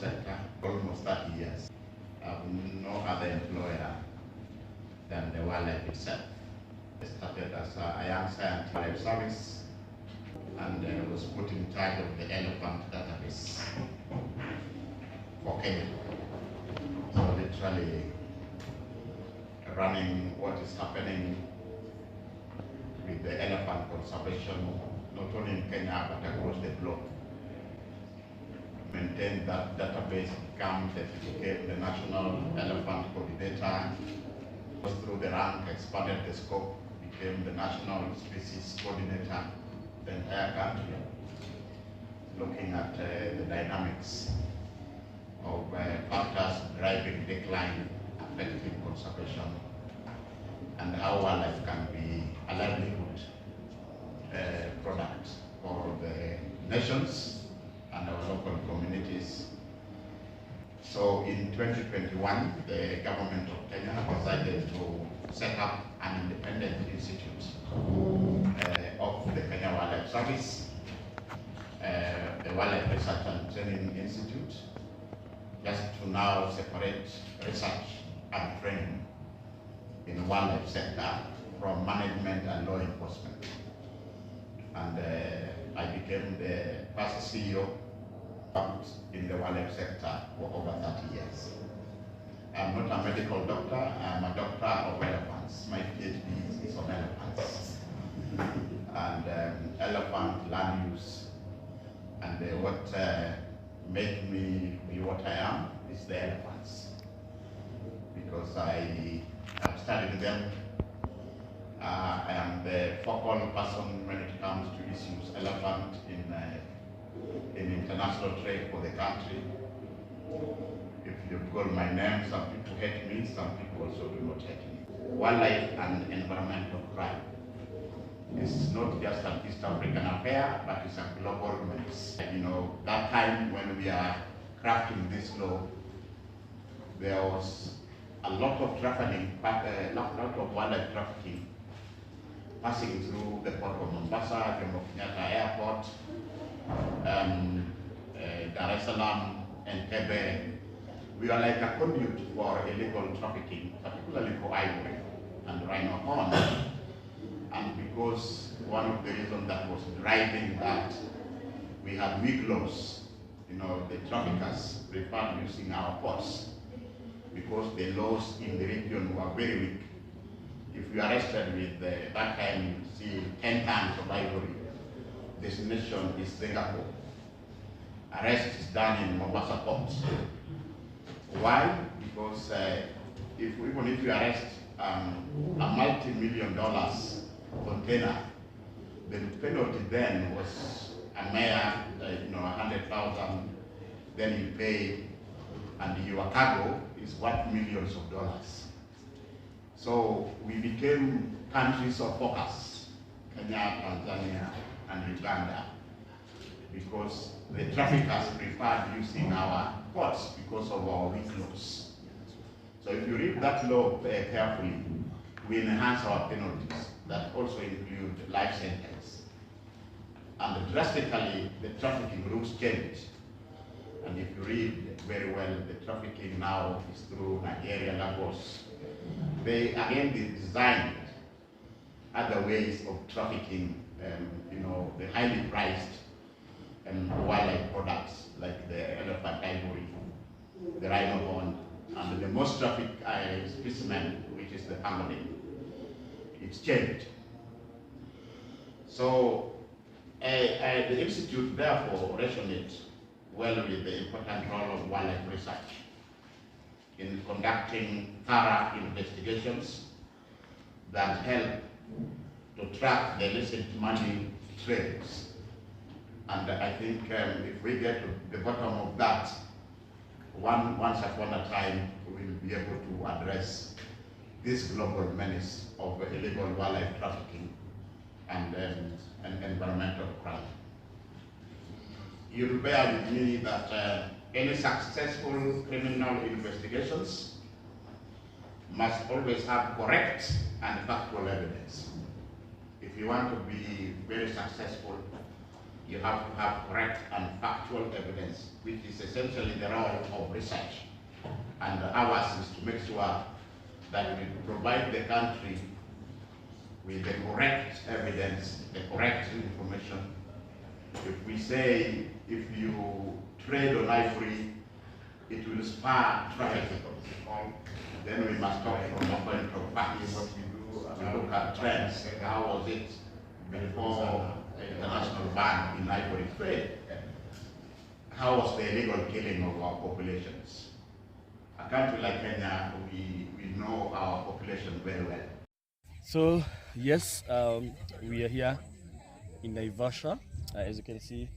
sector for almost 30 years. I have no other employer than the wildlife itself. I started as a young scientist wildlife service and was put in charge of the elephant database for Kenya. So literally running what is happening with the elephant conservation, not only in Kenya but across the globe. Maintained that database, became the national elephant coordinator, goes through the rank, expanded the scope, became the national species coordinator, the entire country, looking at the dynamics of factors driving decline, affecting conservation, and how wildlife can be a livelihood product for the nations and our local communities. So in 2021, the government of Kenya decided to set up an independent institute of the Kenya Wildlife Service, the Wildlife Research and Training Institute, just to now separate research and training in the wildlife sector from management and law enforcement. And I became the first CEO in the wildlife sector for over 30 years. I'm not a medical doctor, I'm a doctor of elephants. My PhD is on elephants. And elephant land use. And what made me be what I am is the elephants. Because I have studied them. I am the focal person when it comes to issues elephant in international trade for the country. If you call my name, some people hate me, some people also do not hate me. Wildlife and environmental crime is not just an East African affair, but it's a global menace. You know, that time when we are crafting this law, there was a lot of trafficking, a lot of wildlife trafficking passing through the port of Mombasa, Jomo Kenyatta Airport, Dar es Salaam, and Kebe. We are like a conduit for illegal trafficking, particularly for ivory and rhino horn. And because one of the reasons that was driving that, we had weak laws. You know, the traffickers preferred using our ports because the laws in the region were very weak. If you are arrested with that time, you see 10 tons of ivory, destination is Singapore. Arrest is done in Mombasa port. Why? Because even if you arrest a multi-million-dollar container, the penalty then was a mere, 100,000. Then you pay, and your cargo is worth millions of dollars. So we became countries of focus, Kenya, Tanzania, and Uganda, because the traffickers preferred using our ports because of our weak laws. So if you read that law carefully, we enhance our penalties that also include life sentence. And drastically, the trafficking rules changed. And if you read very well, the trafficking now is through Nigeria, Lagos. They designed other ways of trafficking, the highly priced wildlife products like the elephant ivory, the rhino horn, and the most trafficked specimen, which is the pangolin. It's changed. So the Institute therefore resonates well with the important role of wildlife research in conducting thorough investigations that help to track the illicit money trades. And I think if we get to the bottom of that, once upon a time, we will be able to address this global menace of illegal wildlife trafficking and environmental crime. You'll bear with me that any successful criminal investigations must always have correct and factual evidence. If you want to be very successful, You have to have correct and factual evidence, which is essentially the role of research. And ours is to make sure that we provide the country with the correct evidence, the correct information. If we say, if you trade on ivory, it will spur trafficking, then we must talk from the point of facts. We look at trends. How was it before international ban in ivory trade? How was the illegal killing of our populations? A country like Kenya, we know our population very well. So yes, we are here in Naivasha. As you can see,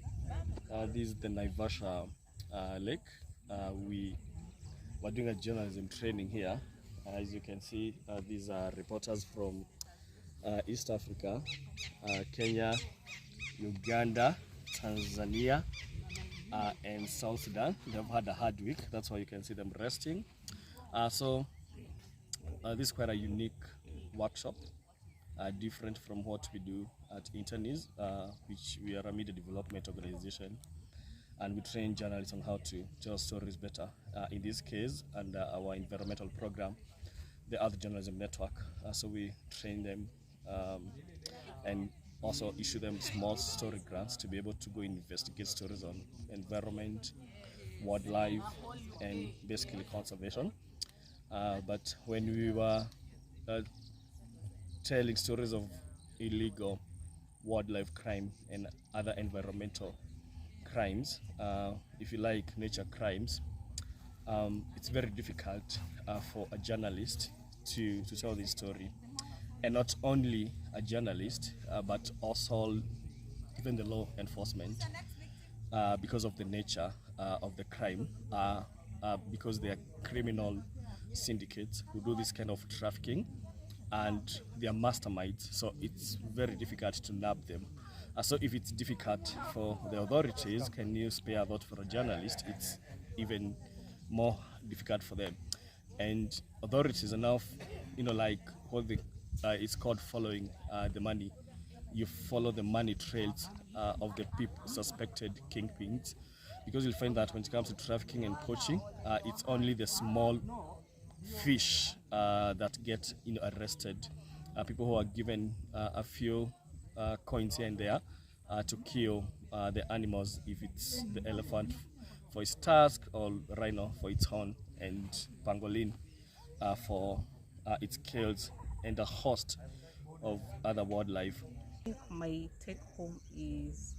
this is the Naivasha lake. We were doing a journalism training here. As you can see, these are reporters from East Africa, Kenya, Uganda, Tanzania, and South Sudan. They've had a hard week. That's why you can see them resting. This is quite a unique workshop, different from what we do at Internews, which we are a media development organization, and we train journalists on how to tell stories better. In this case, under our environmental program, the Earth Journalism Network. So we train them and also issue them small story grants to be able to go investigate stories on environment, wildlife, and basically conservation. But when we were telling stories of illegal wildlife crime and other environmental crimes, if you like, nature crimes, it's very difficult for a journalist to tell this story. And not only a journalist, but also even the law enforcement, because of the nature of the crime, because they are criminal syndicates who do this kind of trafficking, and they are masterminds, so it's very difficult to nab them. So if it's difficult for the authorities, can you spare that for a journalist? It's even more difficult for them. And authorities are now, like what it's called following the money. You follow the money trails of the people suspected kingpins, because you'll find that when it comes to trafficking and poaching, it's only the small fish that get arrested. People who are given a few coins here and there to kill the animals, if it's the elephant for its tusk, or rhino for its horn, and pangolin for its scales, and a host of other wildlife. I think my take home is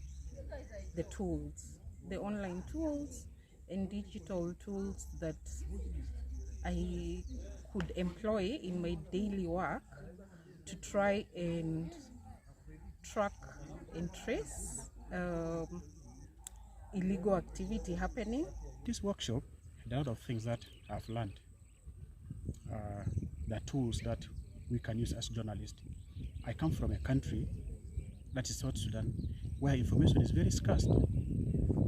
the tools, the online tools and digital tools that I could employ in my daily work to try and track and trace illegal activity happening. This workshop, there are a lot of things that I've learned. The tools that we can use as journalists. I come from a country that is South Sudan, where information is very scarce.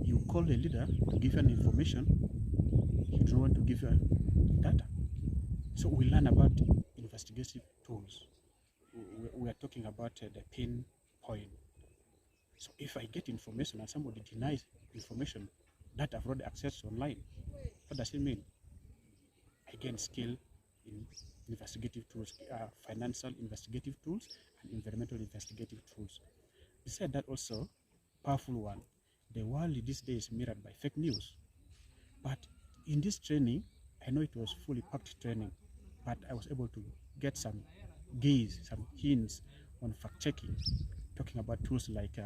You call a leader to give you an information, he doesn't want to give you data. So we learn about investigative tools. We are talking about the pinpoint. So if I get information and somebody denies information that I've already accessed online, what does it mean? I gain skill in investigative tools, financial investigative tools, and environmental investigative tools. Besides that, also powerful one, the world these days is mirrored by fake news. But in this training, I know it was fully packed training, but I was able to get some some hints on fact checking, talking about tools like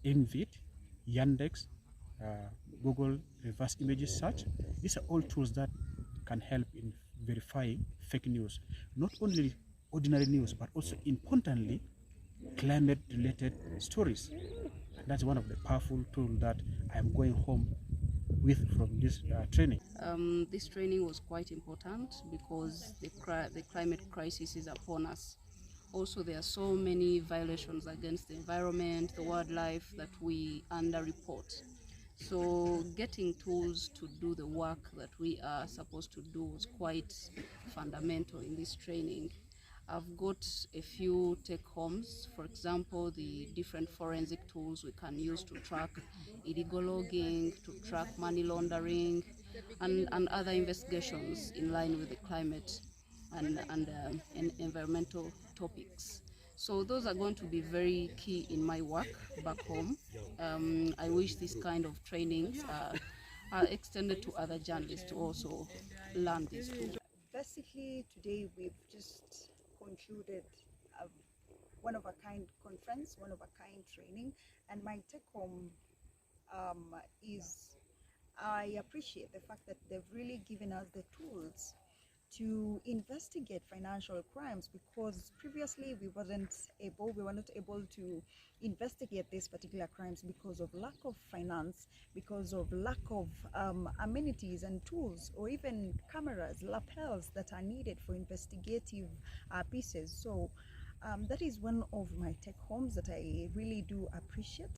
Invit, Yandex, Google reverse images search. These are all tools that can help in verifying fake news, not only ordinary news, but also importantly climate related stories. And that's one of the powerful tools that I am going home with from this training. This training was quite important because the climate crisis is upon us. Also, there are so many violations against the environment, the wildlife that we underreport. So getting tools to do the work that we are supposed to do was quite fundamental in this training. I've got a few take-homes, for example, the different forensic tools we can use to track illegal logging, to track money laundering, and other investigations in line with the climate and environmental topics. So those are going to be very key in my work back home. I wish this kind of trainings are extended to other journalists to also learn these tools. Basically, today we've just concluded a one-of-a-kind conference, one-of-a-kind training, and my take-home is I appreciate the fact that they've really given us the tools to investigate financial crimes, because previously we were not able to investigate these particular crimes because of lack of finance, because of lack of amenities and tools, or even cameras, lapels that are needed for investigative pieces. So that is one of my take homes that I really do appreciate.